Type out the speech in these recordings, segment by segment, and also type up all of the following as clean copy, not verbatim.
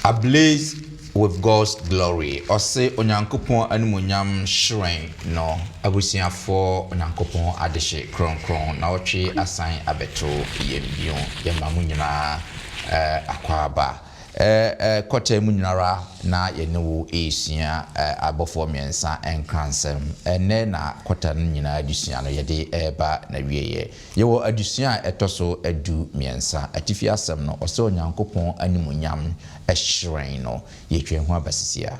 ablaze with God's glory. Ose onyankopon animunyam shrine no abusiafo onyankopon adehye kronkron na otwe asan abeto yembion yemamu nyina akwaba kote mu nyinara na yenewo esia abofo miensa enkransem ene na kota nyina adusia no yede eba na wieye yewo adusia etoso edu miensa atifi asem no ose onyankopon animunyam ehyen no yetwe ho abasisia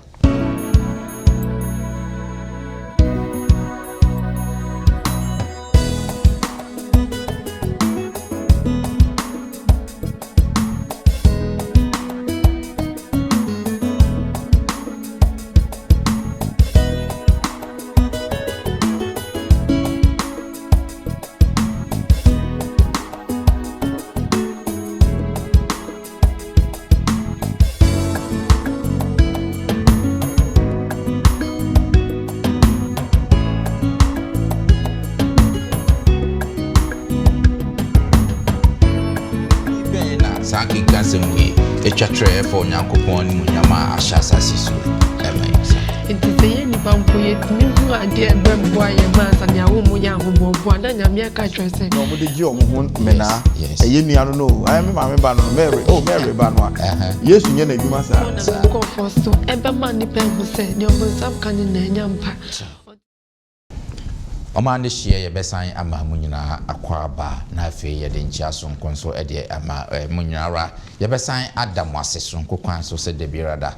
Sanki gansemwe etwatre for nyankopon mu nyama ahyasa siso emayisa enteye ni banko yetimi hu ade bembo aye mansa ne awomu ya hobobo ada nyame aka twese no mo de gi omo hu mena eye nuano no aye me ma me ba no Mary ba no Yesu nye na adwuma sa ko fosto ebe ma ni pe hu se ne obonsam kan na nyampa Omande shie ye besan ama munyina akwaba na afi ye de nchiaso nkonso ede ama munyinara ye besan adam aseso nkokwan so se de birada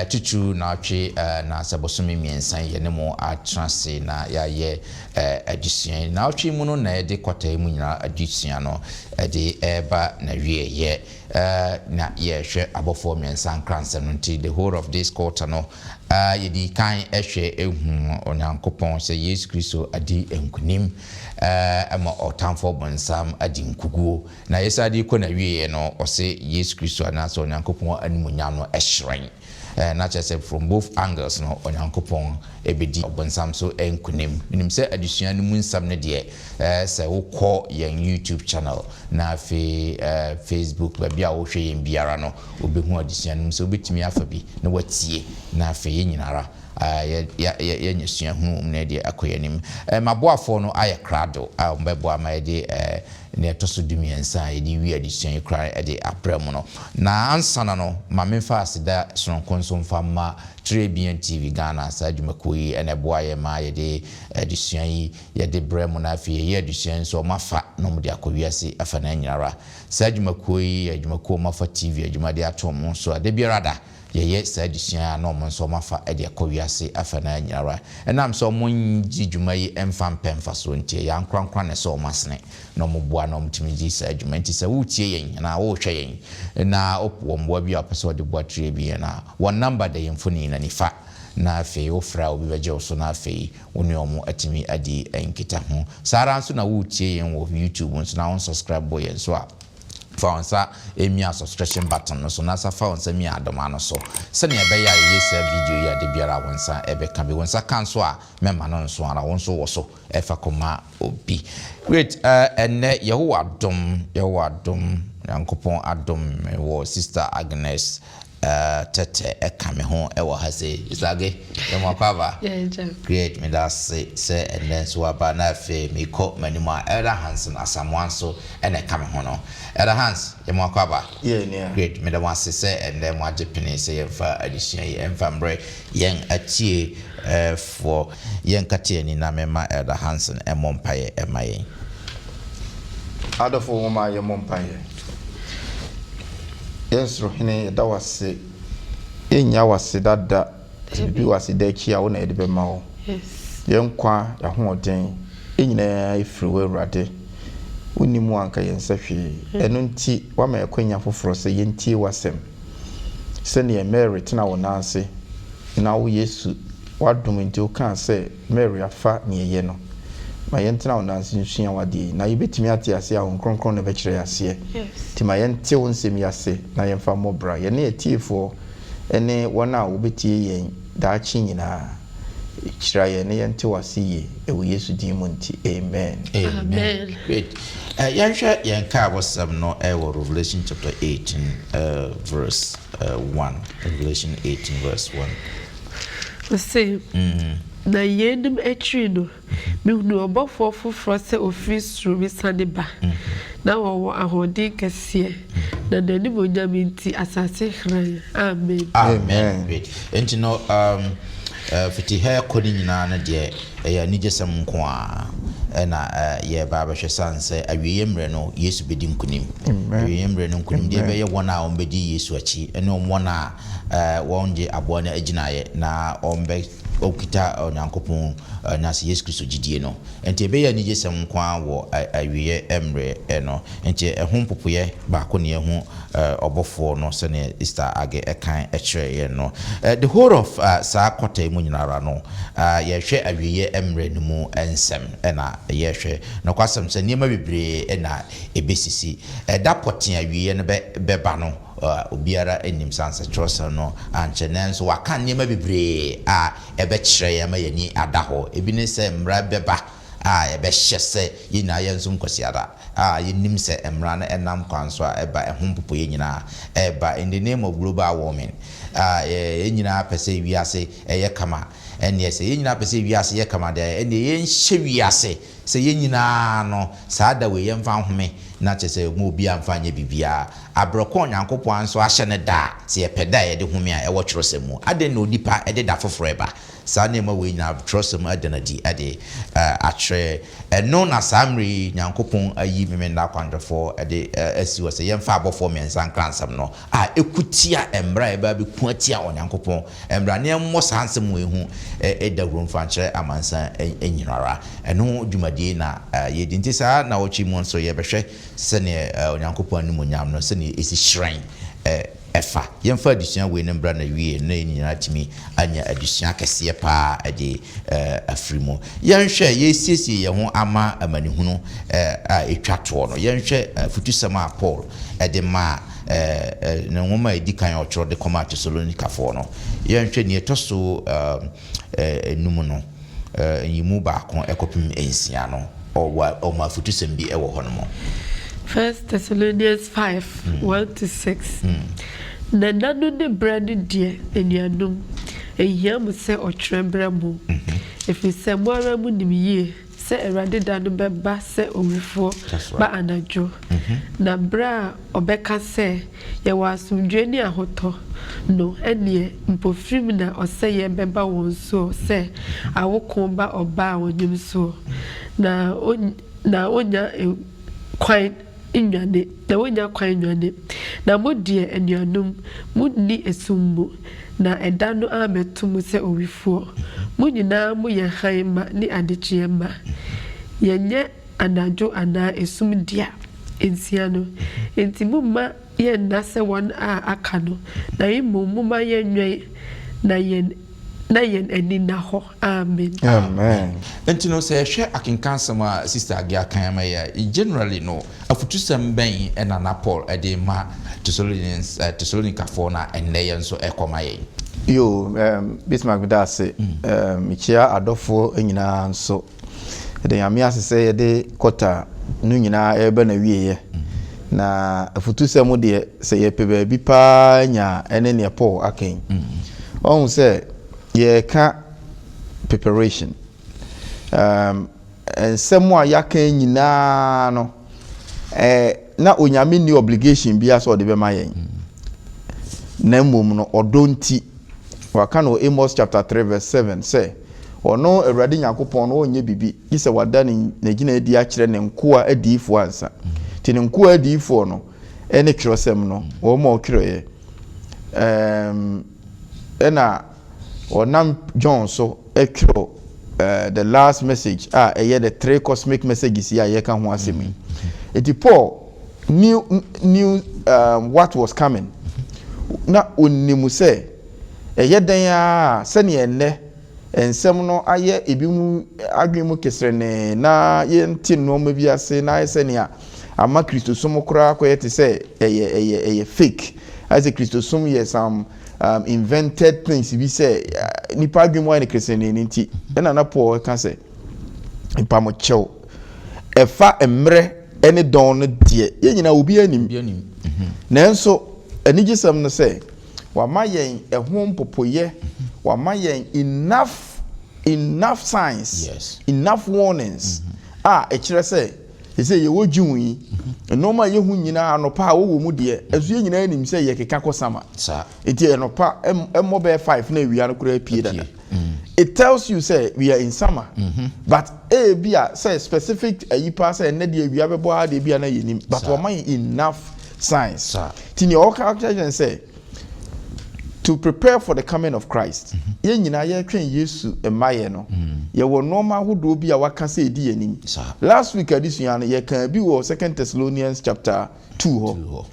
tutu na atwe na sabosumi miensan ye ne mo atrase na ya ye adusien na atwe mu no na ede kwata munyina adusien no ede eba na wie ye na ye hwe abofo miensan kransem nti the whole of this quarter no yedi kan ehwe ehu onyankopon se Yesu Kristo adi enkunim ama otamfo bonsam adi nkuguo na yesadi ko na wiye no ose Yesu Kristo anaso onyankopon animunyam no ehyen na chese from both angles no onyankopon ebedi bonsam so enkunim nim se adusua no munsam ne de se wokọ yen YouTube channel na fe Facebook ba bia wo hwe yen biara no obehu adusua no so obetimi afa bi na watie na fe yen nyinara ya nyesua hu na de akoyanim maboafo no aye krado a mbebo amaide ne toso dumiensa edi wi adusua kra ede aprem no na ansana no mamemfa asida sonkonso mfama Trebian TV Ghana sajumekui ene boaye ma yede adusua yi yede brem na afie ye adusua so mafa no mde akowiase afa na nyara sajumekui adwumako mafa TV adwumade atom so ade biarada ye sadusua no mo so mafa ede akowiase afa na nyara enam so monji dwumayi emfa mpemfa so ntie ya nkrankran ne so masne no mo boa no mtimiji sajuma nti se wutie yen na wo hwe yen na opo mboa bi apeso de boa Trebian na one number de yemfoni na nifa na fe ofra obi beje so na fe woni omo atimi adi enkita ho sara nso na wutie yen wo YouTube nso na on subscribe boy so a faunsa emia subscription button no so na sa faunsa mi adoma no so se ne be ya yesa video ya de biara wonsa ebe ka be wonsa kan so a mema no so ara wonso wo so efa koma obi great enne yehowa dom yankopon adom wo sister Agnes tete ekame ho ewo hase isage yemakwaba great me that say and then so aba na fe me ko manima elder Hansen asamwan so ene kame ho no elder Hans yemakwaba great me that one say and then what jepini say yemfa addition yemfa mbre yen atie for yen katie ni na mema elder Hansen emompaye emaye adofo wo ma yemompaye yes rohine da wase enya wase dada bi wase da kia wo na ede be ma wo yes yenkwa ya hoden enyina ifriwe urade unimu anka yensahwe eno nti wa ma yakwanya foforo se yentie wasem se ne Mary tena wo nanse na wo Yesu wadum nti o kan se Mary afa ne ye no ma yentena wo nanse nsua wade na yebetimi ate ase a kronkron na be kire ase ti ma yente wo nsem yase na yemfa mobra ye ne etiefo ene wona wo betie yen da chi nyina kyerɛ ne yɛnte wase yie ɛwɔ Yesu din mu nti amen. Amen. Great. Yɛnhwɛ yɛnka abɔsɛm no ɛwɔ Revelation chapter 18 verse 1. Revelation 18 verse 1. We say, na yenim etri no me hunu obofo foforo se ofiri suru mi sane ba na wo ahodi kese na nani monyam nti asase hran. Amen. Great. And you know fiti hair kodi nyina na de ya nigesem nko a na ye ba ba hwe sanse awiye mre no Yesu bedi nkunim. Awiye mre no nkunim de be ye wona a ombedi Yesu achi ene omona wonje abo na aginaye na ombe okita onyankopon na se Yesu Kristo gidie no enti ebe ya nigesem nko a wo awiye emre no enti ehun popoye ba ko ne ehun obofo no se ne Easter age ekan ekire ye no the whole of sa kwata mu nyinara no ye hwe awiye emre no mu ensem na ye hwe no kwasem se niema bebre na ebesisi da poten awiye no be ba no obiara enim sanse trosa no anche nenso waka niema bebre ebe kire ye ma yani ada ho ebi ne se mra beba ebe hyese yina yenso nkwasiada yenim se emra na enam kwanso eba ehun popo yenyina eba in the name of global warming yenyina pese wiase eye kama ene se yenyina pese wiase ye kama de ene yenhye wiase se yenyina no saada we yemfa home na chese mu obi amfanye bibia abroko nyankopon anso ahye ne da se yepeda ye de home a ewo kyerosemu ade na onipa ede da foforo eba sa na ma we nya trosem adenadi ade atre eno na samri nyankopon ayi memenda kwandefo ade asiwo se yemfa abofo mensan kransam no ekutia embra eba be kuatia onyankopon embra ne mo sansem we hu edawro mfankyere amansan enyinara eno dwumadie na yedinti sa na ochi mu nso yebehwe se ne onyankopon ni monyam no se ne esi shrine efa yemfa adusua we ne mbra na wie na nyina timi anya adusua kese pa ade afrimo yenhwe yesiesie ye ho ama amanihunu etwato no yenhwe futusama Paul ede ma na nwoma edikan ochro de koma Thessalonica fo no yenhwe ne etoso enumu no yimu ba kon ekopim ensia no o ma futusam bi ewo ho no mo 1 Thessalonians 5 1-6. Na nanu de brand die enuanum ehia se otrembra mu efise mo ara mu nimye se erade da no beba se owifo ba anajo na bra obeka se ye wasumdwe ni ahoto no enie mpofrim na ose ye beba won so se awoko ba oba wonyim so na onya kwan inwane na wonya kwan inwane na modie enuanum munni esummu na edano ametum se owifuo munyina mu ye haima ni adechiema yenye anajo ana esumdia ensiano entimuma ye nase won aka no na imumuma ye nwe na yen eni na ho. Amen. Entino se hwe akenkansam a sister agia kan ma ya generally no afutusam ben ena na Paul ede ma Thessalonica for na enne yenso ekoma yen yo Bismarck dase michia adofo enyina nso ede yame asese yede kota nu nyina ebe na wieye na afutusam de se ye pebe bi pa nya ene ne Paul aken on se ye ka preparation ensemo a yaka nyina no na onyame ni obligation bia so de be ma yen na mmom no odonti waka no Amos chapter 3 verse 7 say ono awurade nyakopon no onye bibi gise wada ne nagina edi a kire ne nkoa adifo ansa ti ne nkoa adifo no ene twrosem no wo ma okire ena onam John so ekro the last message the three cosmic messages here ye kan ho asemi eti Paul knew what was coming na onimu se den ya se ne enne ensem no aye ebimu adwemu kesrene na ye nti no ma biase na se ne ama Kristo so mokra akoye te se eye fake as a Christosum yes some invented things we say nipa adwemu ane Christian nti na Paul can say nipa mo chew efa emre ene don no de ye nyina obi anim nanso anigisam no say wa mayen ehom popoye wa mayen enough signs enough warnings e kire say he say ye wodwun yi enoma ye hu nyina anopa a wo mu de esu ye nyina anim say ye keka kosama enti enopa emmo be 5 na ewia no kura pie dada it tells you say we are in summer but bia say specific ayipa say na de ewia bebo ha de bia na yenim but wa man enough signs tini o calculation say to prepare for the coming of Christ ye nyina ye twen Yesu emaye no ye wo normal hodo bi a waka say edi anim last week adisuan ye kan bi wo 2 Thessalonians chapter 2 ho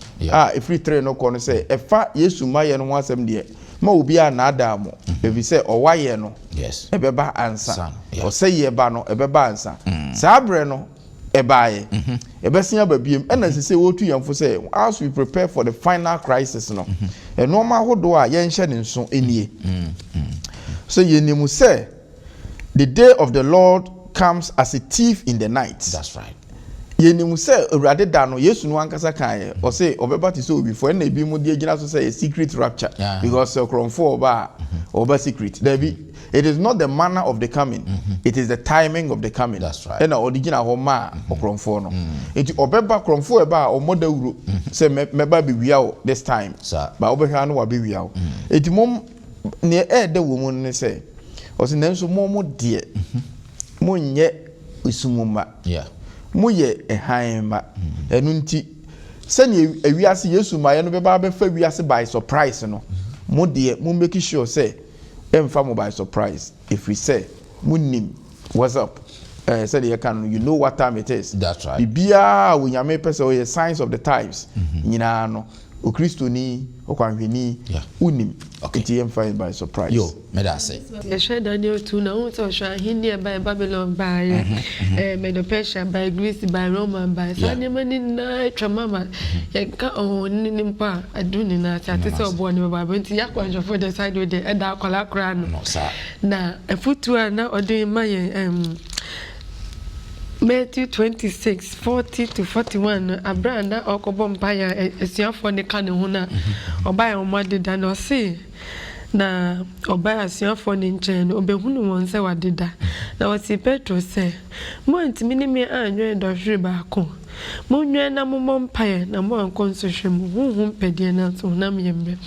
if we 3 no kono say efa Yesu maye no asem de ma obi a na adam if say owaye no ebeba ansa o say ye ba no ebeba ansa sabre no ebaye ebesia babiem ena se wotu yamfo say as we prepare for the final crisis no e normal hodo a ye nhye ne nso enie so ye nimu say the day of the Lord comes as a thief in the night. That's right. Ye nimu say urade da no Yesu no ankasa kan o say obeba ti so before na ebi mu de gina so say a secret rapture because kronfo oba secret there be it is not the manner of the coming it is the timing of the coming. That's right. And original ho ma kronfo no enti obeba kronfo eba o moda wuro say meba be wia o this time ba obehwa no wa be wia o enti mom ne de wo mu ne say o say nanso mom de mo nye usumuma moye ehanma enu nti sene ewiase Yesu maye no beba be fa wiase by surprise no mo de mo make sure say emfa mo by surprise if we say munim what's up said you can you know what time it is. That's right. Bibia wo nyame pese o signs of the times nyina no o Kristo ni o kwanhweni unim enti emfa by surprise yo me da say ye share Daniel 2 na won so share Hindia by Babylon by Medo Persia by Greece by Roman by Sanemani na twamama ye ka oni nimpa aduni na ati se obo ni baba enti yakwanjo for the side with the eda akola kra no na efutu na odin ma ye Matthew 26:40 to 41 Abranda okobo mpaya esiafo ne ka ne ho na obaya omade na se na obaya esiafo ne nchen obehunu won se wadeda na wasi Petro se mo ntimi ne me anwe dohwe ba ko mo nwe na mo mpaya na mo anko nso hwem huhum pedie na so na myembe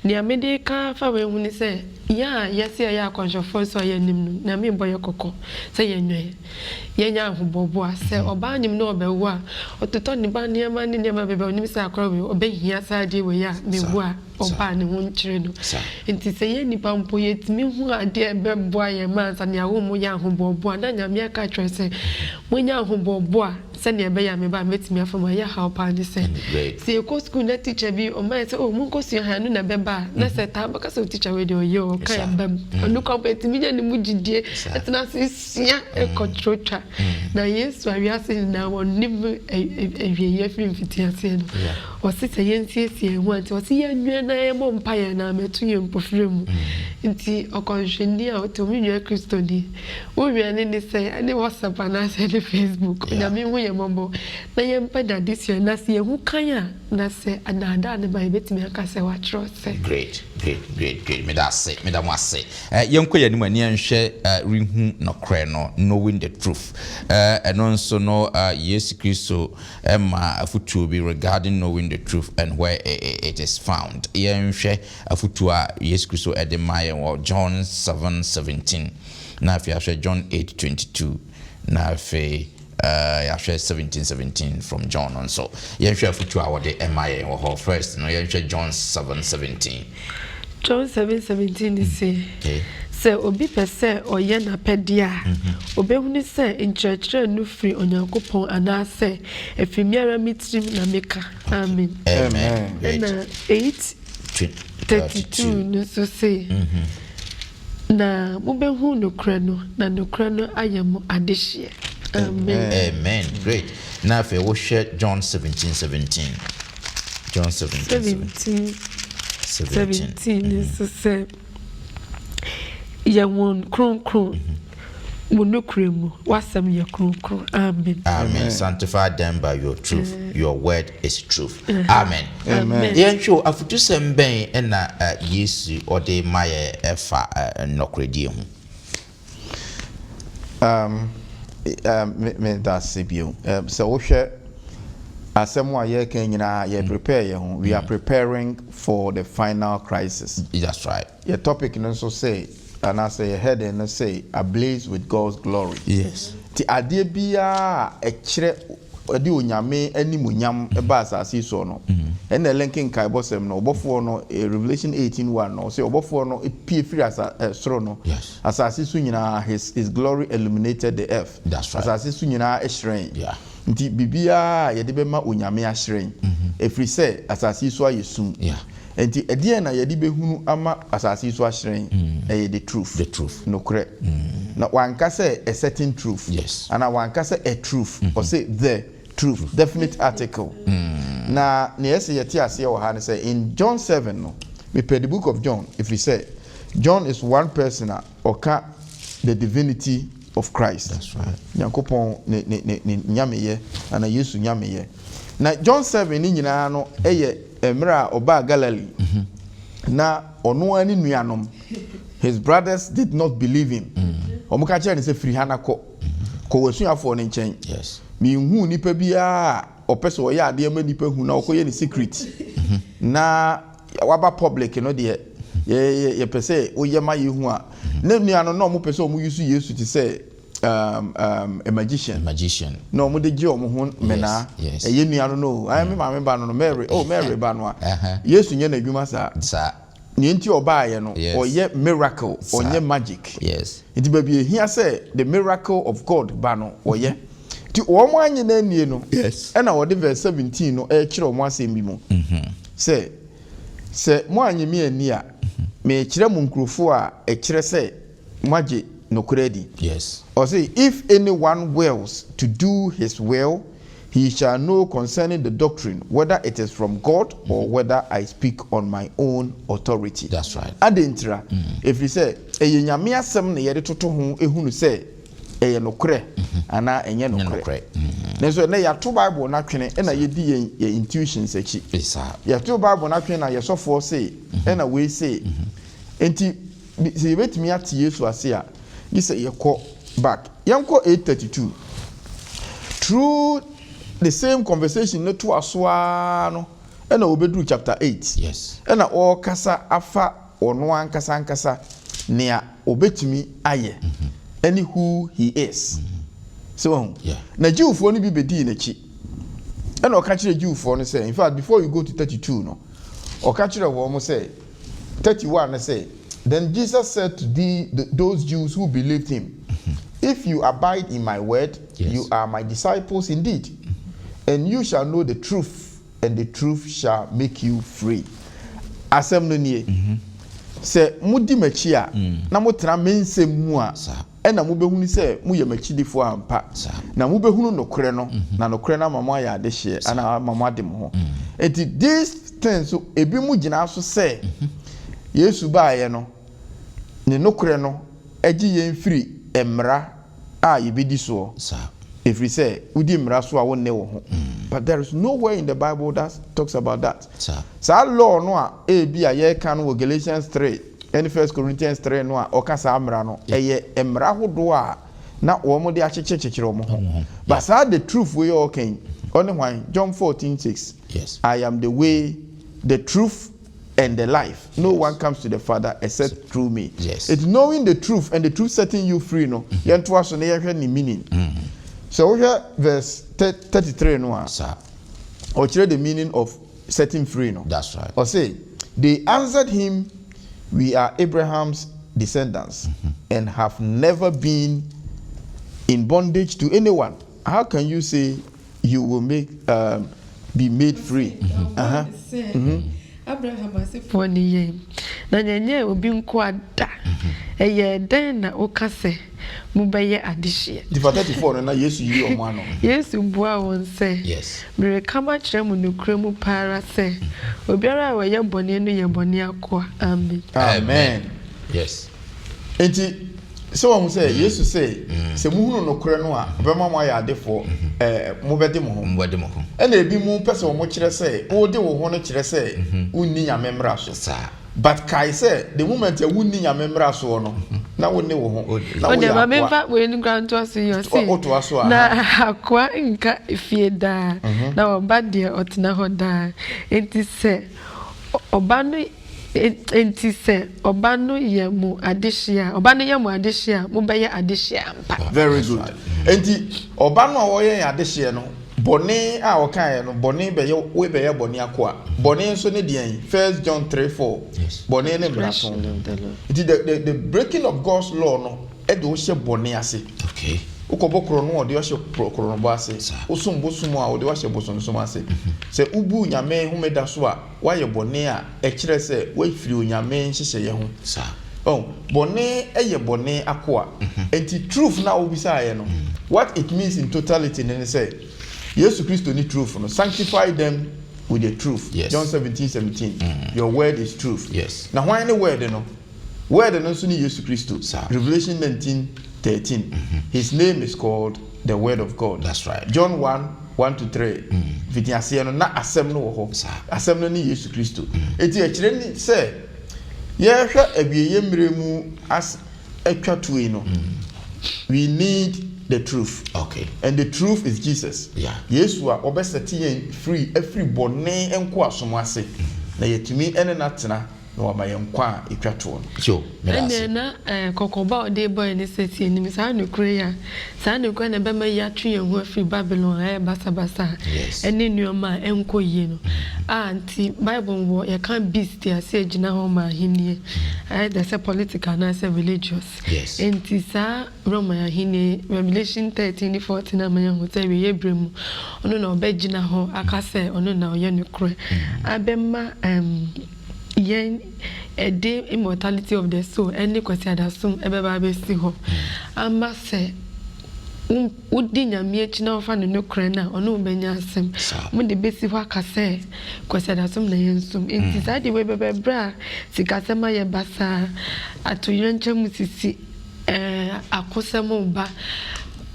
ni amede ka fa we huni se ya yesi ya akwanhofo so ya nim na me boye kokko se yenwe yenya ahobobo ase oba anyim na obewu a ototo ni ba niema ni niema bebe onim se akora we obehia saade we ya mewu a oba ne ho nkyere no enti se ye nipa mpo yetimi hu ade bebo aye mansa ne awo mu ya ahobobo na nyame aka twa se monya ahobobo a se ne be ya me ba metimi afama ya how pa ni se se ko school na teacher bi o ma se o mun ko su hanu na beba na se ta baka se teacher we de o yo kan bam onu ko petimi nya ni mugidie etna se sia e control na Yesu awiase na wonim ewieye fimfitiase no o se se yensiesie hu anti o se yenwe na emo mpaye na metu ye mpofremu nti okonhweni a otomi nwa Kristo ni wo wiane ni se ani WhatsApp na se ni Facebook na me hu ye mombo na ye mpada this year na se hu kan na se anada ne ba betimi aka se wa tro se great me da say me da mo ase yenko ye ni mani anhwe rehu no kre no knowing the truth and also no Yesu Kristo ma afutu bi regarding knowing the truth and where it is found yenhwe afutu a Yesu Kristo edemaye wo John 7:17 na afia John 8:22 na afia yahwe 17:17 from John on so yenhwe afutu a wode emaye wo first no yenhwe John 7:17 John 7:17 se obi pese oye na pedia obehuni se nkyerkyere no free onyankopon anase efimiara mitrim na meka amen na 8:32 no so say na mubehu no kra no na no kra no ayemo adehye amen great na fe wo share John 17:17 John 17 is say yawon kron monokremu wasam ye kron. Amen. Sanctify them by your truth. Your word is truth. Amen. Yenhwo afutu semben na Yesu ode maye efa nokredi hu. Me da sebio. So wo hwe asem wa ye kan nyina ye prepare ye ho. We are preparing for the final crisis. That's right. Your topic no so say and I say head and say ablaze with God's glory. Yes. Ti ade bia e kire odi onyame animunyam e ba asase so no. En na linking kai bosem no obofo no Revelation 18:1 no say obofo no pie free as soro no. Yes. Asase so nyina his glory illuminated the earth. That's right. Asase so nyina e hyerɛn. Yeah. Nti bibia ye de be ma onyame ahyerɛn. Efri say asase so ayesum. Yeah. Enti edie na yedi behunu ama asase so ahyerɛn the truth. The truth. No correct. Na wanka say a certain truth. Yes. And wanka say a truth or say the truth. Definite article. Na ne yesi yeti ase wo ha ne say in John 7 no. We pay the book of John. If we say John is one person oka the divinity of Christ. That's right. Nyankopɔn ne nyameye ana Yesu nyameye. Na John 7 ni nyina no eye emra oba Galilee. Na ono ani nuanom his brothers did not believe him. Omuka kire ne se firi hana ko wasuafo ne nkyɛn. Yes. Mi hu nipa bia opese wo ya ade ma nipa hu na okoye ne secret. Na waba public no de ye pese wo ye ma ye hu a na nuano no mo pese o mo use Yesu ti say a magician. No, mo de gye o mo ho mena. Eye nuano no. Ai me ma me ba no Mary. Oh Mary ba no a. Yesu nye na adwuma sa. Ni enti oba ye no. Oye miracle, onye magic. Yes. Enti ba bi ehia say the miracle of God ba no oye. Ti o mo anye na nie no. Yes. E na wo de verse 17 no e kire o mo asem bi mu. Say mo anye mi ani a me kire mu nkrofo a e kire say magie no credit. Yes. Or say, if anyone wills to do his will, he shall know concerning the doctrine, whether it is from God or whether I speak on my own authority. That's right. Adentra, if you say, eye nyame asem na yede toto ho ehunu say, eye no kre, ana enye no kre. Nenso na ya to Bible na twene, na yedi ye intuitions echi. Isa. Ya to Bible na twene na ye sofo say, na we say. Enti, se yebetimi ate Yesu ase a, you say you call back. Yanko 8:32. Through the same conversation, no to aswa no, and obedu chapter 8. Yes. And all kasa afa or no one kasa near obetumi aye. Any who he is. So yeah. Na Jew for ni be di nechi. And or catch the Jew for no say. In fact, before you go to 32, no, or catch the woman say 31 say. Then Jesus said to those Jews who believed him, if you abide in my word, you are my disciples indeed. And you shall know the truth, and the truth shall make you free. Asem no nie. Se mudi machi a, na motra mensem mu a, e na mobehunu se mu ye machidifo ampa. Na mobehunu nokre no, na nokre na mama ya de hye, ana mama de mo ho. Eti these things so ebi mu gina so se Yesu ba ye no ne nokre no agi ye mfiri emra a yebedi so if we say udi emra so a wonne wo ho but there is nowhere in the Bible that talks about that sa law no a bi a ye kan wo Galatians 3 and 1 Corinthians 3 no a okasa amra no eye emra hodo a na wo mo de akyekyekyekere wo ho but sa the truth we all can only why John 14:6 yes I am the way the truth and the life. No one comes to the Father except through me. Yes. It's knowing the truth and the truth setting you free. No, so meaning. So we have verse 33 no. Or the meaning of setting free. No. That's right. Or say they answered him, "We are Abraham's descendants and have never been in bondage to anyone. How can you say you will be made free?" Abraham asefo ni ye na nyenye obi nko ada eye den na okase mobɛyɛ adehye the 34 no na yesu yi o mo ano yesu bua won sɛ yes mere kama kyerɛ mu nokura mu para sɛ obiara a wɔyɛ bɔne no yɛ bɔne akoa amen yes enti so wọ́n say yesu say se muhunu nokore no a obema mo ayɛ adefo mo bɛde mo ho ɛna ebi mu pɛ sɛ wɔn kyerɛ sɛ wo de wo ho no kyerɛ sɛ unni nyame mmra so but kai say the moment you unni nyame mmra so no na wo ne wo ho na wo ya akwa we ni granto aso yo see na akwa nka fie da na oba de otena ho da enti sɛ oba no enti sɛ oba no yɛ mu adehye a mo bɛyɛ adehye ampa very good enti oba no a wɔyɛ adehye no bɔne a wɔkae no bɔne bɛyɛ we bɛyɛ bɔne akoa bɔne nso ne deɛn 1 John 3:4 bɔne ne braso enti the breaking of God's law no ɛde wo hyɛ bɔne ase okay ukobokro no ode wahye prokro no base osumbosumu a ode wahye bosonsom ase se ubu nyame homeda so a waye bone a ekire se wafiri onyame nhyehyeye ho sa bone eye bone akoa enti truth na obisa ye no what it means in totality ne say Jesus Christ ni truth no sanctify them with the truth John 17:17 your word is truth na why any word no so ni Jesus Christ Revelation 19:13 his name is called the word of God. That's right. John 1:1-3 fiti ase no na asem no wo ho asem no ni Yesu Kristo eti akire ni se ye hwa abieye mremu as atwa tuwe no we need the truth. Okay. And the truth is Jesus. Yeah. Yesu a obeseti yen free every bone enko asomo ase na yetumi ene natena na wamayenkwa etwa to so na kokoba ode boy ne seti enim sa no kure ya sa no kure na be ma ya twe yen ho afri Babylon basa ene nuoma enko yie no anti Bible wo ye kan beast ya se agina ho ma hinie there say political na say religious enti sa Roma ya hinie Revelation 13:14 na ma ho say we yebremu ono na obegina ho aka say ono na oye no kure abema yen the immortality of the soul any question adasum ebeba be si ho ama se udi nyame echi na ofa no kran na ono benya asem mo de besi ho aka se question adasum na yensum enti sa de we bebebra sikasema ye basa atoyenche musisi akosemo ba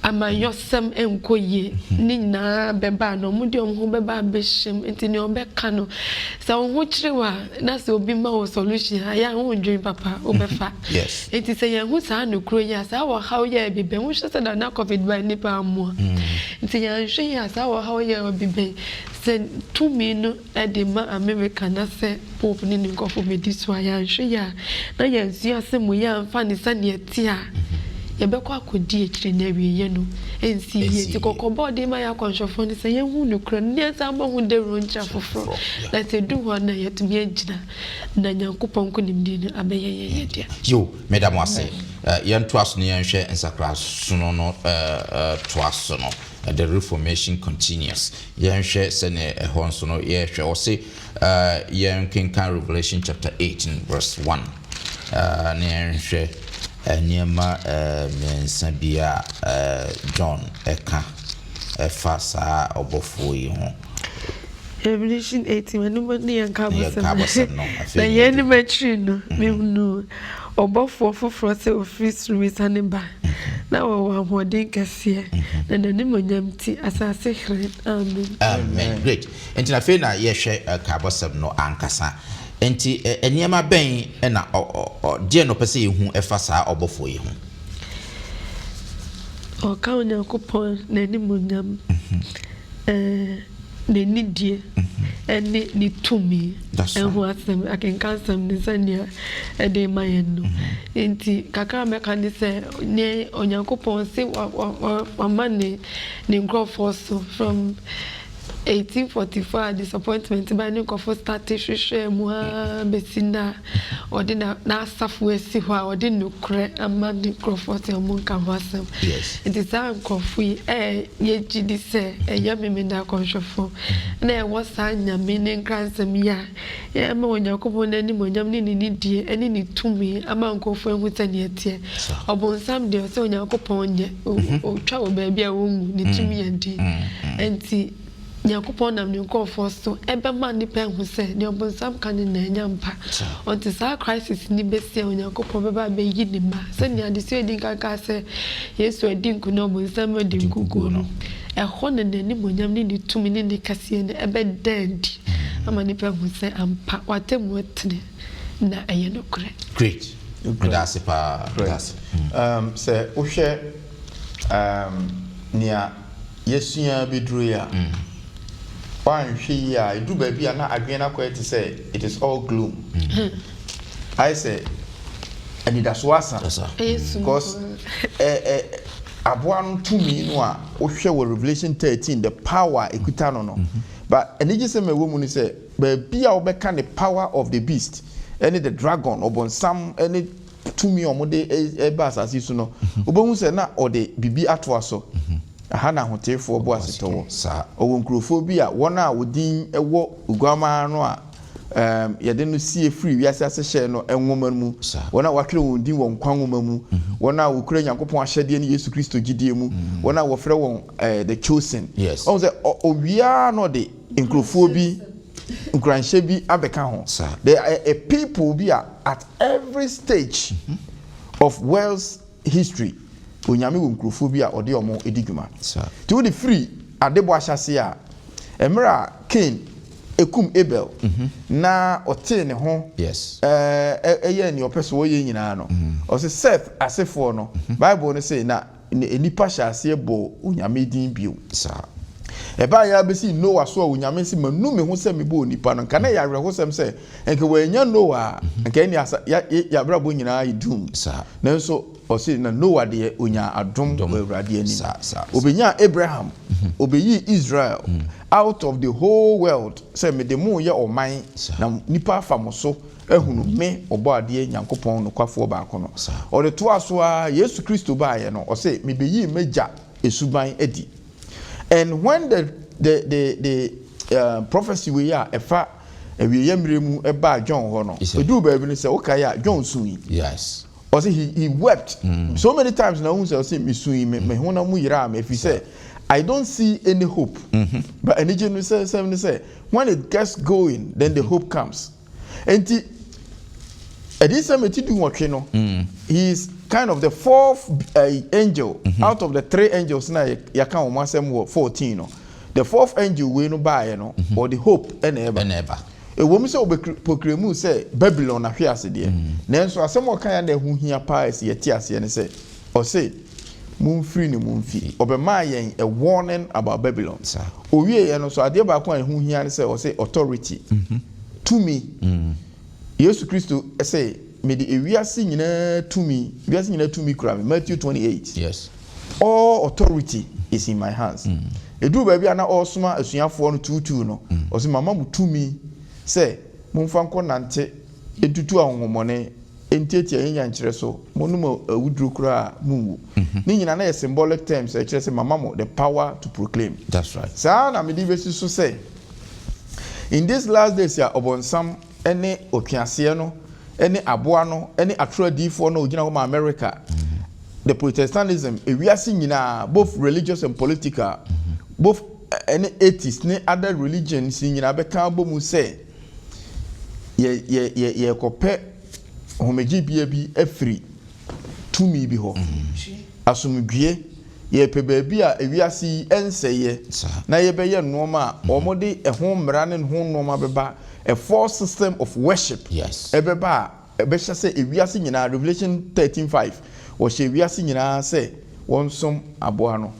ama yosem enkoye ni na beba no mudi omho beba behim enti ne obeka no sa wo chirewa na se obi ma wo solution aya wo ndwen papa obefa enti se ye hu sa no kro ya sa wo ha ye bibe wo hye se da na covid ba ni pa amu enti ya hwe ya sa wo ha ye bibe se to me no edema America na se pope ni nkofo mediso aya hwe ya na ya nsu asemu ya mfa ni sa ne etia yebekọ akodi ekire na wiye no ensi ye ti kokobo de ma ya konshofo ni se ye hu no kra ni asa ba hu de roncha foforo na te du ho na yetumi agina na nyankopon ko nimdi ni abeye ye dia yo madam wase yan twas ni yan hwe ensakra suno no twas no the reformation continues yan hwe se ne ho nso no ye hwe o se yan kenkan Revelation chapter 18:1 ne yan hwe niema mensa bia John eka efasa obofo yi ho Revelation 18 when ni yanka bosem no na yeni matri no me nu obofo foforo se ofri sruisa ne ba na wo ahoden kase na nanim onyamti asase hre amen great entina fe na ye hwe ka bosem no ankasa enti eniema ben na die no pese yehu efa saa obofo yi hu o ka onyankopon na ni munyam ne nidie ene ni tumi ehu asem akenkansem ni sania ede mayen no enti kakra meka ni se ne onyankopon se wa mane ni growth also from 1844 disappointment by no for start hwehwe mu a besina odi na asafo esi ho a odi no kre amani crofort mu nka ho asem it is an kofi ye gidi se ya memenda konhwefo na e wosa nyame ne nkransem ya ma onyakobo na ni monyam ni die eni ni tumi ama nkofo ehu tane etie obonsam de se onyakobo nye o twa wo ba bia wo mu ni tumi ya di enti Yakupon nam ni nkofo so ebe ma ni pe hu se ni obonsam kan na anya mpa until sa crisis ni besi Yakupon beba be yi ni ma se ni ade se edi kaka se Yesu edi nku na obonsam edi nkugo no ehọ na ni monyam ni tumi ni kase ni ebe dead ama ni pe hu se ampa watemu etne na aye no kure great that's pa se uhwe nia yesua bidru ya one she do baby and not quite to say it is all gloom. I say, and that's wasa because Abuan to me no with Revelation 13 the power equitano no. But and just say my woman say, baby I'll become the power of the beast, any the dragon or some any to me or mode a bass as you know. Ubon say na or the bibi atwaso. Hana hotelfo bo asetowo sa owonkrofobia wona wodin ewo ugwama no a yede no sie free wiase asehye no enwoma mu wona watwere wondin won kwanwoma mu wona wokura Nyankopon ahyede ne Yesu Kristo gidie mu wona wofre won the chosen o say owia no de nkrofobi nkranhye bi abeka ho there are a people be at every stage of world's history onyame wo nkrofobia ode omo ediguma to the free adebo ahyase a emra Cain ekum Abel na ote ne ho eye ni opeso wo ye nyina no o se Seth asefo no Bible no say na enipa hyase bo onyame din bio eba ya besi Noah so onyame si manu me ho se me bo onipa no nka na ya werɛ ho sem se enke wanya Noah nka ni ya brabo nyina idum na so o say na Noah de onya adom Awurade ani obenya Abraham obeyi Israel out of the whole world say me de mu ye oman na nipa famoso ehunu me obade Nyankopɔn no kwafo ba ko no o de to aso a Yesu Kristo ba ye no o say me beyi meja esuban edi. And when the prophecy we are efa we yemremu eba John ho no edu ba bi no say okay ya John sui yes or say he wept so many times na who say me sui me ho na mu yira me fi say I don't see any hope but energy no say when it gets going then the hope comes and Edisa meti do what no he is kind of the fourth angel out of the three angels na ya kan o masem 14 no the fourth angel we no buy no or the hope and ever e wo mi se obekremu say Babylon na hwe ase de nanso asem o kan ya na hu hia pa ase yeti ase ne say o say mumfiri ni mumfi obema yen a warning about Babylon o wie ye no so ade ba ko an hu hia ne say o say authority to me Yesu Kristo say me the ewiase nyina to me wiase nyina to me kura me Matthew 28 yes all authority is in my hands edu ba bia na osuma asuafo no tutu no o say mama mu to me say mumfa nko nante etutu ahomone entietia yenya nkyere so monum awuduru kura munwu ni nyina na symbolic terms e kire say mama mo the power to proclaim that's right sa na me di besi so say in this last days ya obonsam ene otwiase no ene aboa no ene atradifo no ogina ko America the Protestantism ewiase nyina both religious and political both any atheists ne other religions nyina beka bomu say ye kopɛ homeji bia bi afiri tumi bi ho asomdwie ye pe baabi a ewiase enseye na ye bɛyɛ noma omode ehon mmara ne ho noma beba a false system of worship yes ebeba ebɛhye sɛ ewiase nyina Revelation 13:5 wo hye ewiase nyina sɛ wonsom aboa no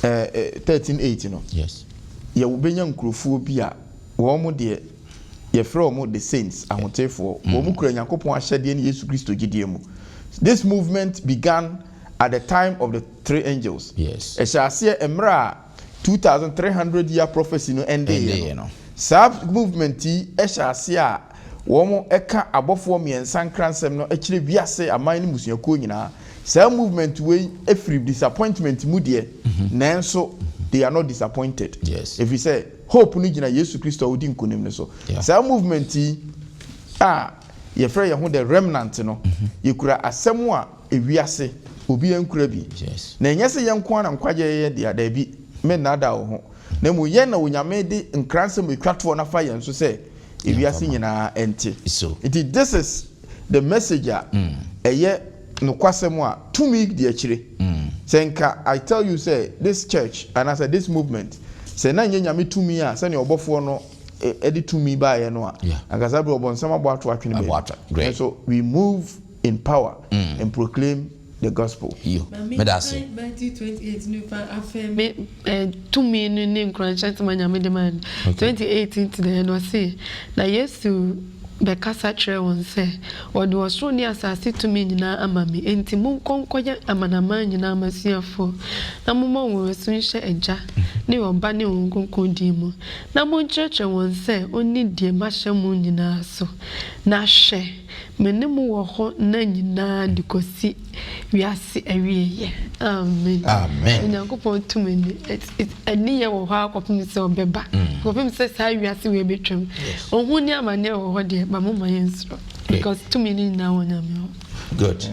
13:8 no yes ye wo benya nkrofo bi a wo mo de ye from the saints ahotefo wo mu kura Nyankopon ahyede ne Yesu Kristo gidie mu. This movement began at the time of the three angels yes ehyase emra 2,300 year prophecy no ende no sab movement yi ehya ase a wo eka abofo miensa nkransem no ekire biase aman ni musuakuo nyina sab movement we efiri disappointment mu de nanso they are not disappointed. Yes. If you say hope ni gina Yesu Kristo odi nkonim ne so sab movement yi ye frɛ ye ho the remnant no ye kura asɛm a ewiase obi enkura bi na nyese ye nko na nkwaje ye de ada bi me nada wo ho na mu ye na onyame de nkransem etwato na fa ye nso sɛ ewiase nyina ente so this is the message eye no kwasem a to me de akire senka I tell you say this church and I said this movement say na nyame to me a say ne obofo no edi to me by no a agaza be obonsam abo ato atwene be and so we move in power and proclaim the gospel. Medasi 2028 new afem to me no name crunch manya me demand 2018 to the no say na Yesu bekasa kire won se odi osoro ni asase to me nyina amami enti mun konkoya amanama nyina amasiafo na mumma won sun hye eja ne oba ne won konkon di mu na mun church won se oni die mahye mu nyina so na hye menemu wo ho na nyina dikosi wiase awieye amen amen nyankopon to me ani ye wo ho akopim se obeba kopim se sa wiase we betwem ohun ni amane wo ho de ba mama yensro because to me na wonyame. Good.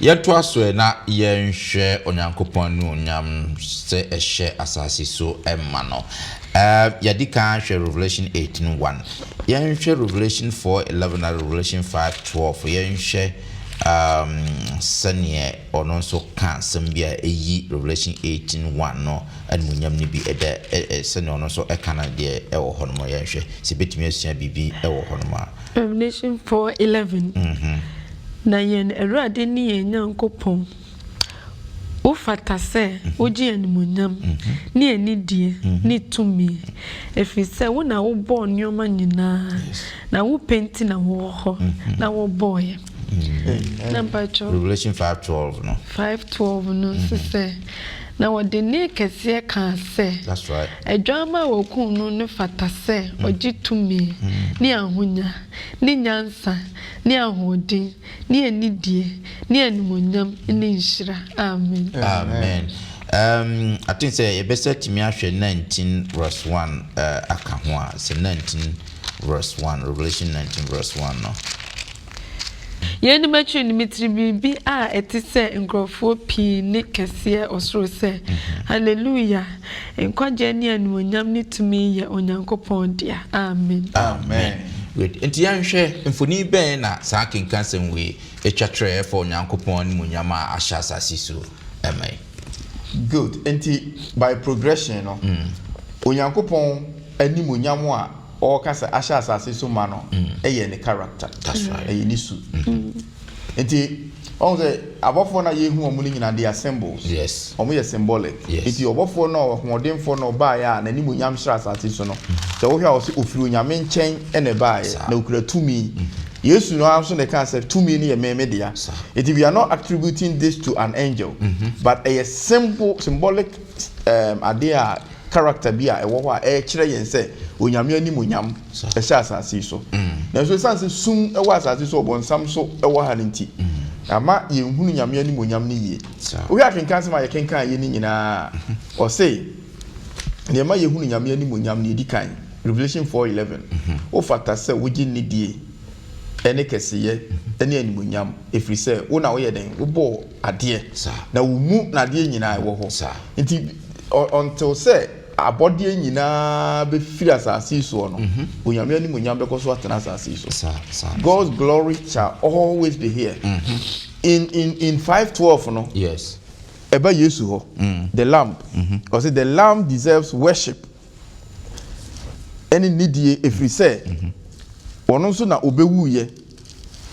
Yeto aso na yenhwe onyankopon no onyam se ehye asase so emma no. Yadika hwe Revelation 18:1. Yenhwe Revelation 4:11 na Revelation 5:12. Yenhwe sanye ono so kan sambia eyi Revelation 18:1 no admunyam ni bi ede sanye ono so ekana de ewo hono yenhwe se betumi asua bibi ewo hono Revelation 4:11. Na yen erade ni yenyankopon ufata se oji animunyam ni enidie ni tumi efise wo na wo bo nyoma nyina na wo penti na wo ho na wo boy number 2 Revelation 5:12 no 5:12 no se na wode ne kese kan se that's right edwama wo kun no ne fata se oji tumi ni ahonya ni nyansa ni ahodin ni enidie ni animunyam ni nshira amen amen I think say e best timi ahwe 19:1 aka ho a say 19:1 Revelation 19:1 no yeni matri ni mitri bibi a etise nkrofo pi ne kese osoro se hallelujah enkwaje ni animunyam ni tumi ye onyankopon dia amen amen good enti yanhwe mfoni ben na saa kenkansem we etwatre for onyankopon ni munyam a ahya asase so amen good enti by progression no onyankopon ani munyam a o kasa ahya asase so ma no eye ne character that's right eye ni su enti on say abofo na yehu omu nyina they are symbols yes omu ye symbolic enti obofo na hodenfo na ba ya na ni munyam hya asase so no so wo hwa o se ofiri onyame nchen ene ba ya na okura tumi Yesu no am so the concept tumi ni ye meme dia it we are not attributing this to an angel but a symbolic idea character bi a ewo ho a kire yen se onyame ani munyam ehya asase so na so sanse sum ewo asase so obonsam so ewo ha nti ama ye hunu nyame ani munyam ni ye wo ya kenkan se ma ye kenkan ye ni nyina o say ne ma ye hunu nyame ani munyam ni edikan Revelation 4:11 o fata se wogi ni die ene kesiye ene ani munyam efri se wo na wo ye den wo bo ade na wo mu na ade nyina ewo ho nti until say abode nyina be firi asase so no onyame ani munyam be koso atena asase so God's glory shall always be here in 5:12 no yes eba Yesu ho the lamb because the lamb deserves worship any nidie efri say ono so na obewuye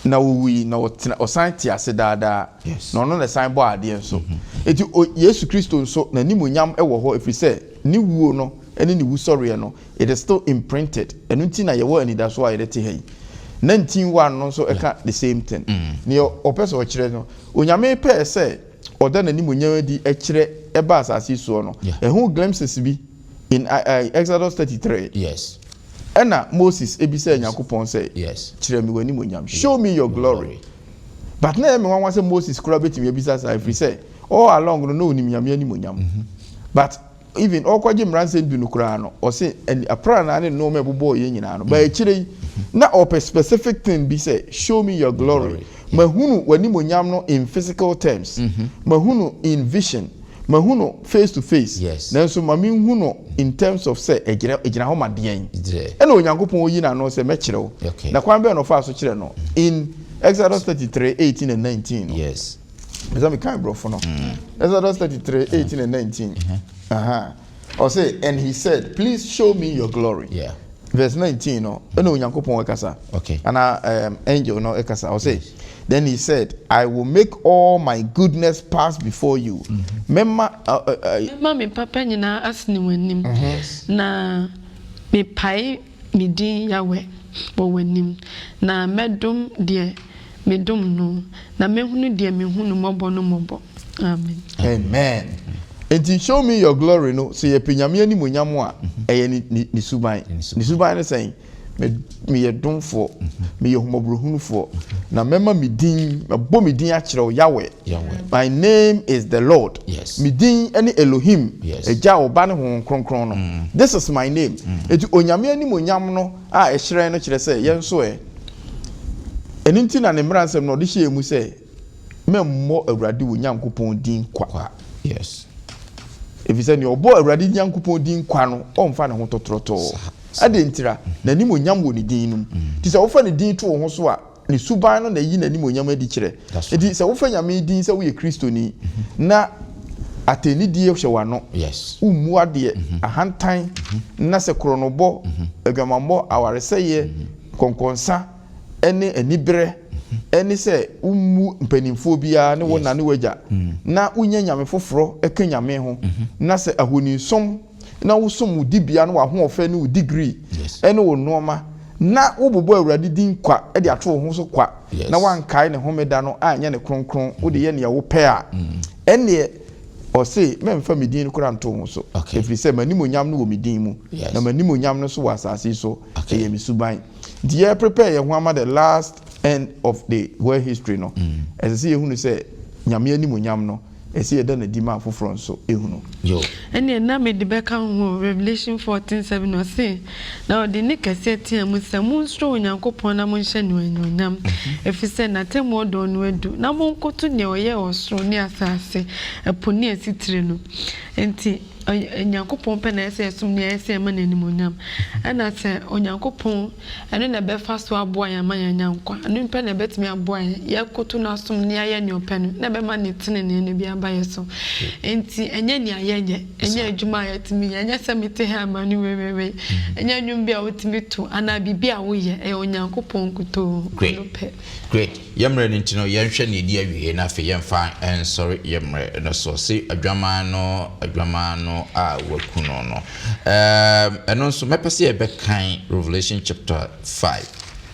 na wuyi na osan ti ase daada na ono na san bo ade nso eti Yesu Kristo nso na nimonyam ewo ho efri say ni wuo no ene ni wusori no it is still imprinted enu ti na ye wo ani da so a ye te hai 19:1 no so eka the same thing ni opeso o kire no onyame pe say oda na nimonyam di e kire eba asase so no who glimpses bi in Exodus 33 yes ena Moses ebisa Yakupon say yes kire me wani monyam show me your glory but na me wan say Moses kura betimi ebisa say if say all along no onim nyame ani monyam but even okwaje mranse ndu nukura no o say apra na ne no me bobo ye nyina no ba kire na op specific thing be say show me your glory mahunu wani monyam no in physical terms mahunu in vision mahunu face to face yes nanso mami hunu in terms of say ejina ho maden ena onyankopon oyi na no say me kire wo na kwan be no fa so kire no in Exodus 33:18 and 19 yes me kind bro for no Exodus 33:18 and 19 or say and he said please show me your glory verse 19 no ena onyankopon ekasa ana angel no ekasa or say then he said I will make all my goodness pass before you memma me papa nyina asni wanim na me pai me din yawe bo wanim na medum de medum no na mehunu de mehunu mobo no mobo amen and show me your glory no so ye pinyame ani monyam a eye ni suban ne saying me ye domfo me ye homobrohunfo na mema me din bo me din a kire Yahweh my name is the Lord me din ani Elohim eja oba ne hon kronkron no this is my name eti onyame ani monyam no a ehire no kire say yenso eninti na ne mransem no de hye mu say memmo awurade wonyankopon din kwa yes if you say ni obo awurade nyankopon din kwa no omfa ne ho totroto adentira na ni monyam wo ni din num ti se wo fa ne din to wo ho so a ni suban no na yi na ni monyam adi kire edi se wo fa nyame din se wo ye kristoni na ateni die hwe wano yes umu ade ahantan na se kronobo adwamambo awareseye konkonsa ene anibre ene se umu mpanimfo bia ne wo na ne waja na unya nyame foforo eka nyame ho na se ahoni som na wosom dibia no wa ho ofa ne degree ene wo noma na wo bobo awurade din kwa e de ato ho so kwa na wankae ne homeda no anya ne kronkron wo de ye ne wo pe a ene o say memfa medin kura nto ho so if you say manimonyam no wo medin mu na manimonyam no so wasase so e mi suban die prepare ye ho ama the last end of the world history no as say ehunu say nyame animonyam no esi eda na di ma foforo nso ehunu yo ene na me de beka ho Revelation 14:7 no say na odi ne kase tia mu samu nso onyankopon na mo nhye ne onyam efise na temo do no edu na mo nkoto ne oye osoro ne asase eponi asitire no enti onyankopon pe na ese esum ne ese ma nanimonyam ana se onyankopon ene na be fa so aboa ya ma yanyankwa anu pe na betimi aboa ya koto na asum ne aye ne openu na be ma ne tene ne bi aba yeso enti enye ne ayenye enye adwuma ya timi enye semete ha ma ni wewewe enye adwum bia otimi to ana bibia wo ye onyankopon kuto great yemre ni ntino yenhwe ne di awie na fe yemfa en sorry yemre no so se adwama no a wakuno no eno nso mepese e be kan Revelation chapter 5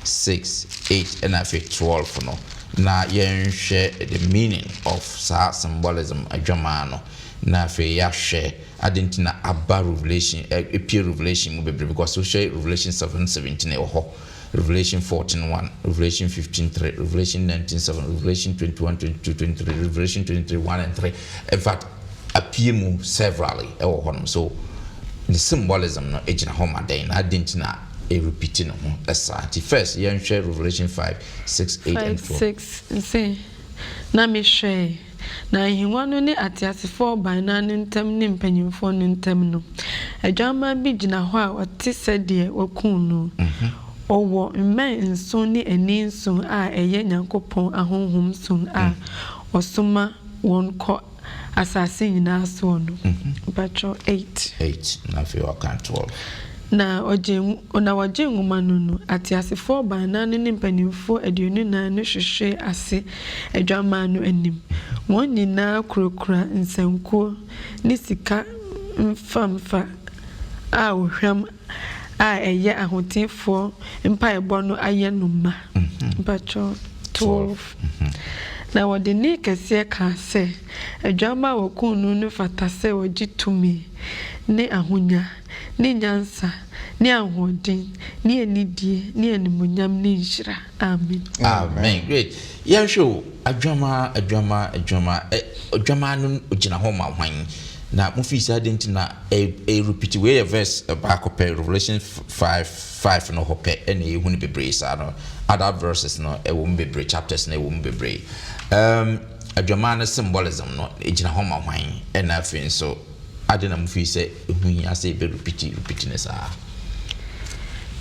6 8 and 12 no na yenhwe the meaning of sa symbolism adwama no na fe ya hwe adentina aba Revelation appear Revelation mu bebre because we share Revelation 7:17 e ho Revelation 14:1, Revelation 15:3, Revelation 19:7, Revelation 21:22, 23, Revelation 23:1 and 3. In fact, appear mu severally. So the symbolism no ejina homa den. I didn't na a repeating no. That's the first. You share Revelation 5, 6, 8, and 12. 6. Say, na me share. Na hiwano ne atiasefo ban na ntem ne mpanyimfo ntem no. Adwama bi gina ho a wote sede wakun no. Owo mmen nso ne ani nso a eye nyankopon ahonhom so a osoma won ko asase nyina so no patro 8 na fe waka 12 na waje nguma no atiasefo ban na ne mpanimfo aduonu na no hwehwe ase adwama no anim won nyina kurokura nsankuo ne sika mfamfa a ohwam a eye ahotenfo mpa ebo no aye no ma patro 12 na wode ne kese ka se adwama wo kunu no fata se wogi tumi ne ahonya ne nyansa ne ahodin ne anidie ne animunyam ne nhyira amen. Amen. Great. Yeah, sure. Adwama no ogina ho ma hwan na mo fi sa dent na repeat we verse back up Revelation 5 no hope ene ehu ne bebre sa no other verses no e wo bebre chapters na e wo bebre adwama no symbolism no ogina ho ma hwan na afin so ade na mo fi se ehu ya se be repeat ne sa.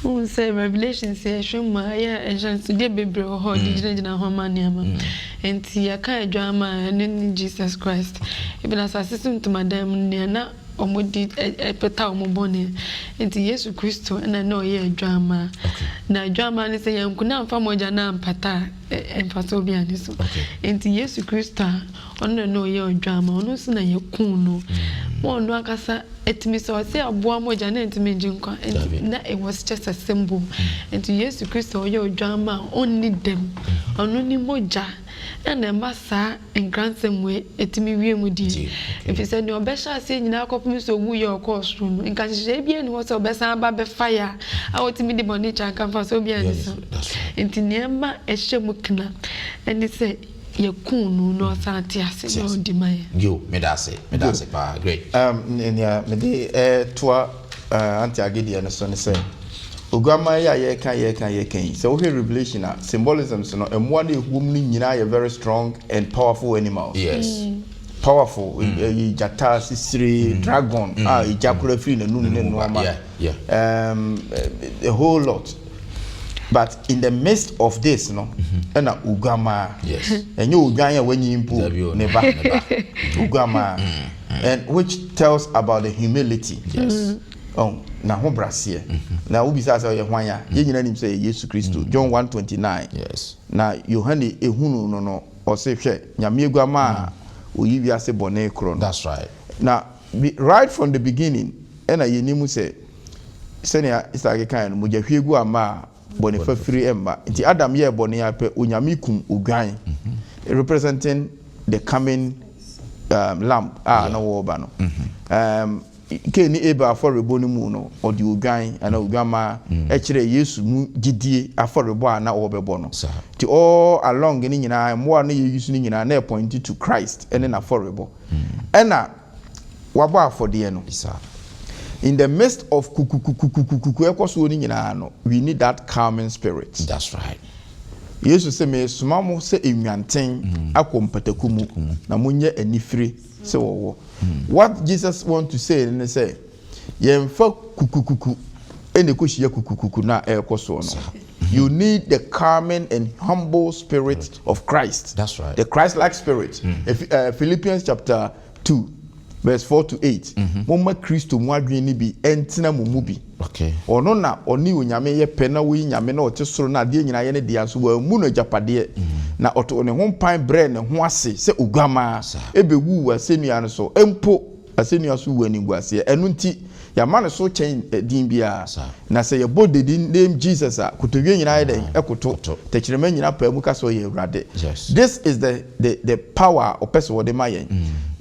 We say Revelation says shuma ya agency de bebre ho digina ho maniama enti ya ka adwama ne Jesus Christ even as assistant to madam ne na omodi peta omobone enti Yesu Kristo na no ye adwama na adwama ne say yankuna amfa moja na ampata emfaso bi ani so enti Yesu Kristo ono no ye adwama ono so na ye kunu mo no akasa etimi so say aboa moja na etimi jinkwa na it was just a symbol enti Yesu Kristo ye adwama only them ono ni moja and the massa and grandson way etimi wiemudi if you said no besha say nyina akopum so wu your course room in kan she bia ni wo so besa ba be fire a wotimi de boni chan kan fa so bia ni so enti niema ehye kna and say ye kunu no santi ase no di mai yo me da se pa great nya me de toa anti agedi no so ne say Ogama ya ye kan so we revelation symbolism so no emo na ehum ni nyina ye very strong and powerful animals. Yes. Powerful jata sisiri dragon ijakura free na nunu ne noama. A whole lot. But in the midst of this no na Ogama yes enye ogwan ya wanyi mpo never Ogama and which tells about the humility. Yes. Na ho brasie na ubisa say ye hwan ye nyina nim say Yesu Kristo John 1:29 yes na Yohane ehunu no o se hwe nyame eguama oyi wiase bone kro no. That's right. Now right from the beginning na ye nimu say senia isake kan no moja hwe egu ama bone fa firi emba nti Adam ye bone ya pe onyame kum ogwan representing the coming lamb na wo ba no Keni eba aforebo ni mu no odi ogwan ana ogwama e kire Yesu mu gidie aforebo ana obebo no ti all along ni nyina mo na ye use ni nyina na point to Christ ene na aforebo ena wabo afode no in the midst of kukukukukuku ekoso ni nyina no we need that calming spirit. That's right. Yesu se me suma mo se enwanten akompataku mu na munye anifire se wo. What Jesus want to say and say yemfa kukukuku ene ko hia kukukuku na ekoso no. You need the calming and humble spirit of Christ. That's right. The Christ-like spirit. Philippians chapter 2 verse 4 to 8. Moma Kristo mu adwen ni bi entina mu bi. Okay. Ono na oni onyame ye pena wi nyame na otesoro na de nyina ye ne de aso wa mu no japade na oto ne ho pan bre ne ho ase se ogwama ebewu wa senua no so empo asenua so wani guase enu nti ya ma ne so chen din bia na se ye body din name Jesus a kotodwe nyina ye den ekoto tekirema nyina pa mu ka so ye urade. This is the power of person what dey mayen.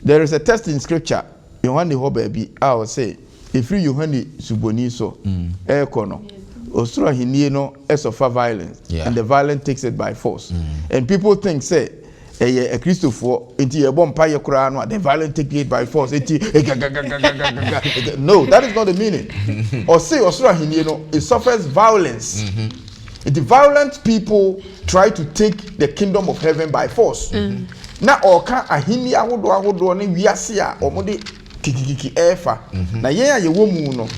There is a text in scripture Yohane ho ba bi I will say if you Yohane suboni so kono osura hinie no suffer violence and the violent takes it by force and people think say a Christopher into a bomb pie kura no the violent take it by force no, that is not the meaning. Or say osura hinie no it suffers violence. The violent people try to take the kingdom of heaven by force. Na oka ahini ahodo ne wiase a omode kikikiki efa na yen aye wo mu no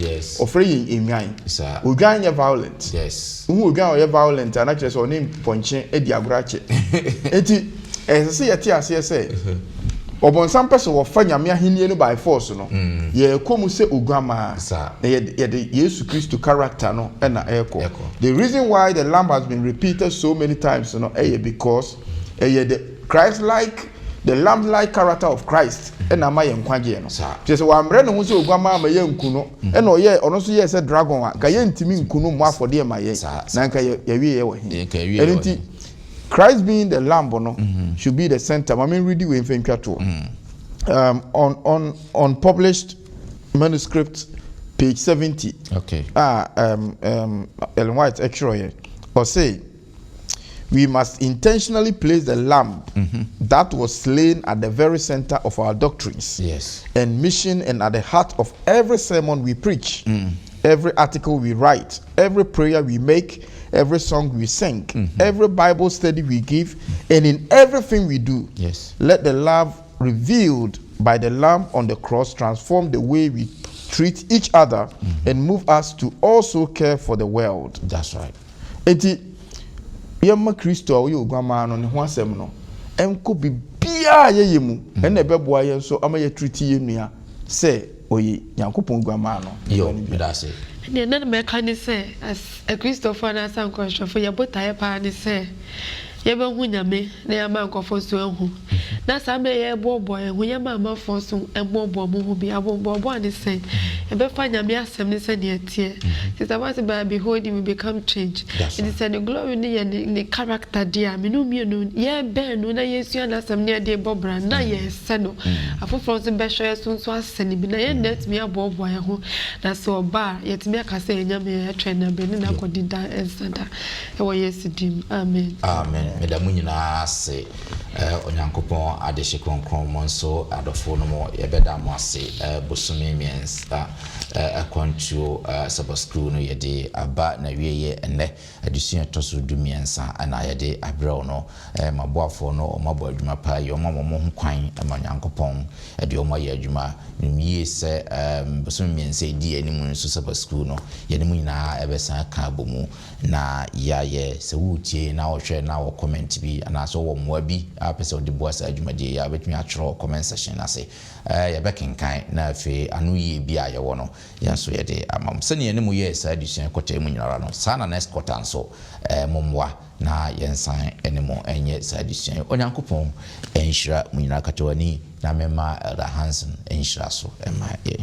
ofre yen enwan ogwan ye violent hu ogwan ye violent ana kire so ne ponche edi agorache enti se yeti ase se obonsam pese wo fa nyame ahini no by force no ye komu se ogwama na ye de Yesu Kristo character no na eko. The reason why the lamb has been repeated so many times no because the Christ-like, the lamb-like character of Christ, and am I in Quagiano? Just one brand who so Gama Mayan Kuno, and oh, yeah, or also, yes, a dragon, Gayen Timin Kuno, more for dear my Nanka, Christ being the lamb should be the center. I mean, read it with on published manuscript, page 70. Okay. Ellen White actually or say we must intentionally place the lamb that was slain at the very center of our doctrines and mission, and at the heart of every sermon we preach, every article we write, every prayer we make, every song we sing, every Bible study we give, and in everything we do. Let the love revealed by the lamb on the cross transform the way we treat each other and move us to also care for the world. That's right. Yamma Christo we ogwama no ne ho asem no enko bibia yeyemu ene beboa ye so ama ye treat ye nua se oyi Yankopon gwama no yo me da say ne na me kan say as a Christopher na san question for ye botaye pa ne say ye be hu nyame na ya ma nkofo so ehu na sa me ye bobo ehu ye ma ma fo so ebobo mo hu bi abobo ani say e be fa nyame asem ne say ne tie sister was by behold him become change. It is the glory ni character dia me no mi no ye ben no na yesu na asem ne de bobra na ye se no afoforo so be hwe so so asene bi na ye net me abobo ehu na so ba ye timi aka say nyame atwe na be na kodida ensada e wo yesu dim. Amen. Amen. Medamu nyina se Onyankopon adehye kronkron mo nso adofo no mo yebeda mo ase bosome miensa akwantuo Sabbath school no yede aba na wieye enne adusua toso du miensa ana yede abrɛw no maboafo no mabo adwuma pa ye mo ho kwan ma Onyankopon de o mo ye adwuma nimie se bosome miensa di animu nso Sabbath school no yede mu nyina ebesa ka bomu na yaye se wutie na wo hwɛ na wo comment bi ana so wo mwa bi apese odi boasa adwumade ya betumi atwero comment section na se ya bekenkan na afi anu yi bi a ye wo no yanso ye de amam se ne mu ye sa adusua kwota mu nyinara no sana next quarter nso momwa na yensan enemo enye sa adusua Onyankopon enhira mu nyinara katawani na mema Elder Hansen enhira so ema ye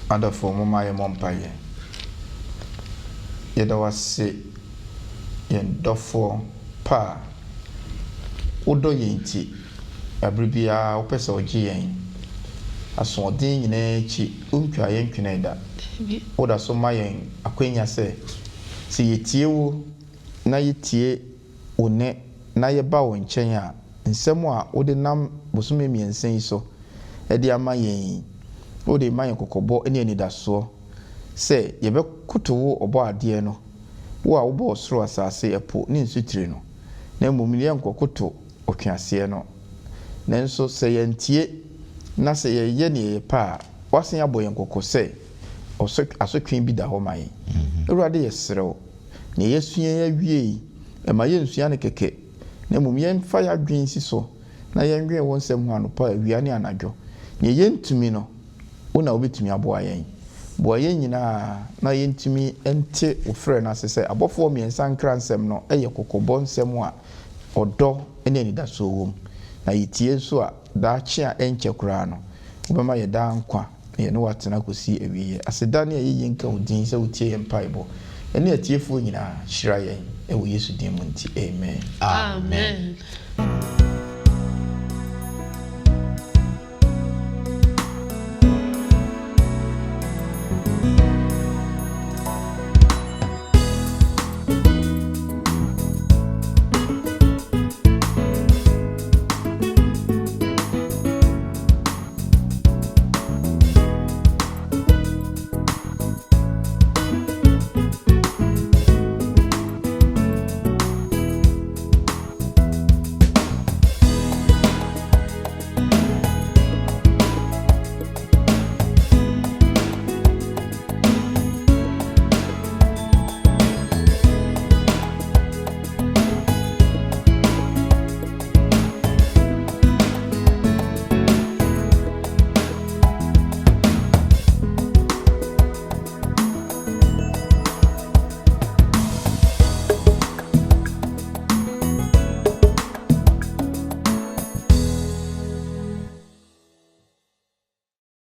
adafo mama ye mompaye ye da wase yen dofo pa odo yenti abribia opese oji yen asodin nyina echi ontwa yen twene da oda so mayen akwenya se yetie wo na yetie one na ye ba wo nchen a nsem a ode nam bosome miensen so e de ama yen ode mayen kokobo ene ani da so se ye be kutowo obo ade no wo a wo soro asase epo ni nsutire no na mmomni enkokoto otwease no nanso se yentie na se ye ne pa wasen abo yenkoko se asotwen bi da ho mai ewurade yeserew na yesua ya wie e ma yensua ne keke na mmomni enfa ya dwen si so na yenwe won sem ho anopa awia ne anadwo na yentumi no wona obetumi abo ayen bo ayen nyina na yentumi ente ofre na sese abofo miensa nkransem no eye kokobon nsem a odo ene ani da so wom na yitie so a da chi a enche kura no obema ye da nkwa ye no watena kosi awiye aseda ne ye yinka odin se utie ye mpaibo ene atiefo nyina hyira ye e wo Yesu din mu nti amen. Amen.